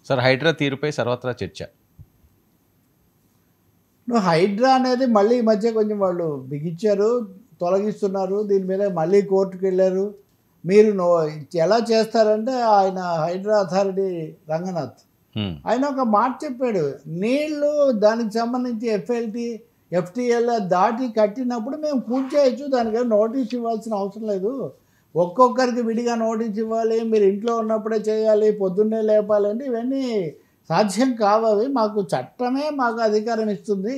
Sir Hydraa తీరుపై సర్వత్రా చర్చ. హైడ్రా అనేది మళ్ళీ ఈ మధ్య కొంచెం వాళ్ళు బిగించారు, తొలగిస్తున్నారు. దీని మీద మళ్ళీ కోర్టుకు వెళ్ళారు. మీరు ఎలా చేస్తారంటే ఆయన హైడ్రా అథారిటీ రంగనాథ్ ఆయన ఒక మాట చెప్పాడు, నీళ్లు దానికి సంబంధించి ఎఫ్టీఎల్ దాటి కట్టినప్పుడు మేము కూర్చేయచ్చు, దానికి నోటీస్ ఇవ్వాల్సిన అవసరం లేదు. ఒక్కొక్కరికి విడిగా నోటీస్ ఇవ్వాలి, మీరు ఇంట్లో ఉన్నప్పుడే చేయాలి, పొద్దున్నే లేపాలంటే ఇవన్నీ సాధ్యం కావవి, మాకు చట్టమే మాకు అధికారం ఇస్తుంది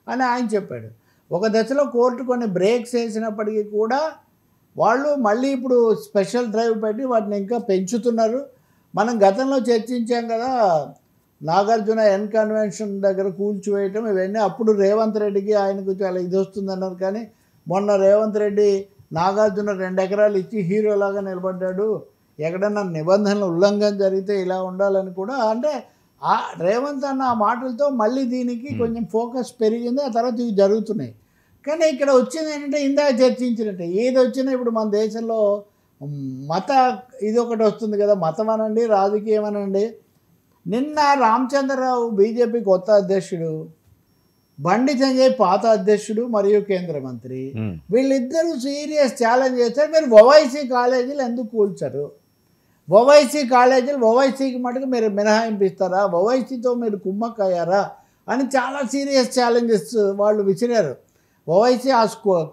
అని ఆయన చెప్పాడు. ఒక దశలో కోర్టు కొన్ని బ్రేక్స్ వేసినప్పటికీ కూడా వాళ్ళు మళ్ళీ ఇప్పుడు స్పెషల్ డ్రైవ్ పెట్టి వాటిని ఇంకా పెంచుతున్నారు. మనం గతంలో చర్చించాం కదా, నాగార్జున ఎన్ కన్వెన్షన్ దగ్గర కూల్చివేయటం ఇవన్నీ. అప్పుడు రేవంత్ రెడ్డికి ఆయనకు చాలా ఇది వస్తుందన్నారు. కానీ మొన్న రేవంత్ రెడ్డి నాగార్జున 2 ఎకరాలు ఇచ్చి హీరోలాగా నిలబడ్డాడు. ఎక్కడన్నా నిబంధనల ఉల్లంఘన జరిగితే ఇలా ఉండాలని కూడా, అంటే ఆ రేవంత్ అన్న ఆ మాటలతో మళ్ళీ దీనికి కొంచెం ఫోకస్ పెరిగింది. ఆ తర్వాత ఇవి జరుగుతున్నాయి. కానీ ఇక్కడ వచ్చింది ఏంటంటే, ఇందాక చర్చించినట్టే ఏది వచ్చినా ఇప్పుడు మన దేశంలో మత ఇది ఒకటి వస్తుంది కదా, మతం అనండి, రాజకీయం అనండి. నిన్న రామచంద్రరావు బీజేపీ కొత్త అధ్యక్షుడు, బండి సంజయ్ పాత అధ్యక్షుడు మరియు కేంద్ర మంత్రి, వీళ్ళిద్దరూ సీరియస్ ఛాలెంజ్ చేస్తారు. మీరు ఓవైసీ కాలేజీలు ఎందుకు కూల్చారు? ఓవైసీ కాలేజీలు ఓవైసీకి మటుకు మీరు మినహాయింపిస్తారా? ఓవైసీతో మీరు కుమ్మక్కయ్యారా అని చాలా సీరియస్ ఛాలెంజెస్ వాళ్ళు విసిరారు. ఓవైసీ ఆ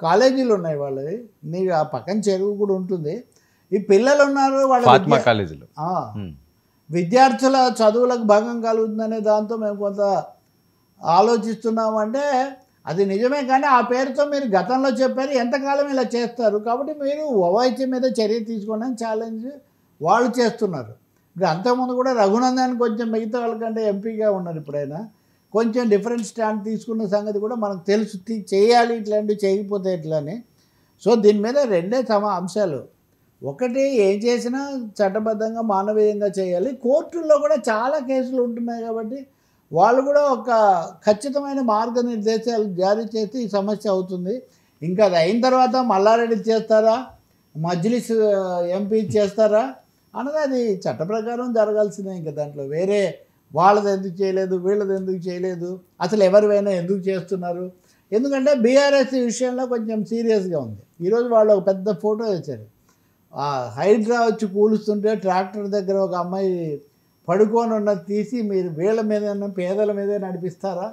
కాలేజీలు ఉన్నాయి వాళ్ళవి, మీకు ఆ పక్కన చెరువు కూడా ఉంటుంది. ఈ పిల్లలు ఉన్నారు వాళ్ళ కాలేజీలు, విద్యార్థుల చదువులకు భంగం కలుగుతుందనే దాంతో మేము కొంత ఆలోచిస్తున్నాము. అంటే అది నిజమే, కానీ ఆ పేరుతో మీరు గతంలో చెప్పారు, ఎంతకాలం ఇలా చేస్తారు, కాబట్టి మీరు ఓవైసీ మీద చర్య తీసుకోండి అని ఛాలెంజ్ వాళ్ళు చేస్తున్నారు. ఇప్పుడు అంతకుముందు కూడా రఘునందన్ కొంచెం మిగతా వాళ్ళకంటే ఎంపీగా ఉన్నారు, ఇప్పుడైనా కొంచెం డిఫరెంట్ స్టాండ్ తీసుకున్న సంగతి కూడా మనకు తెలుసు. చేయాలి ఇట్లాంటివి, చేయకపోతే ఎట్లా అని. సో దీని మీద రెండే అంశాలు. ఒకటి, ఏం చేసినా చట్టబద్ధంగా మానవీయంగా చేయాలి. కోర్టుల్లో కూడా చాలా కేసులు ఉంటున్నాయి కాబట్టి వాళ్ళు కూడా ఒక ఖచ్చితమైన మార్గనిర్దేశాలు జారీ చేస్తే ఈ సమస్య అవుతుంది. ఇంకా అది అయిన తర్వాత మల్లారెడ్డి చేస్తారా, మజ్లిస్ ఎంపీ చేస్తారా అన్నది అది చట్ట ప్రకారం జరగాల్సిందే. ఇంకా దాంట్లో వేరే వాళ్ళది ఎందుకు చేయలేదు, వీళ్ళది ఎందుకు చేయలేదు, అసలు ఎవరివైనా ఎందుకు చేస్తున్నారు. ఎందుకంటే బీఆర్ఎస్ విషయంలో కొంచెం సీరియస్గా ఉంది. ఈరోజు వాళ్ళు ఒక పెద్ద ఫోటో వేశారు, హైడ్రా వచ్చి కూలుస్తుంటే ట్రాక్టర్ దగ్గర ఒక అమ్మాయి పడుకొని ఉన్నది తీసి మీరు వీళ్ళ మీద పేదల మీదే నడిపిస్తారా,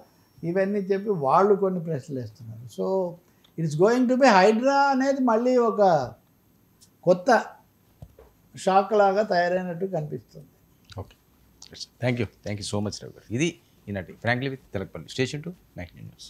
ఇవన్నీ చెప్పి వాళ్ళు కొన్ని ప్రశ్నలు వేస్తున్నారు. So it's going to be HYDRAA అనేది మళ్ళీ ఒక కొత్త షాక్ లాగా తయారైనట్టు కనిపిస్తుంది. Okay, thank you so much Rao garu. ఇది ఈనాటి frankly with Telakapalli. Station to 19 news.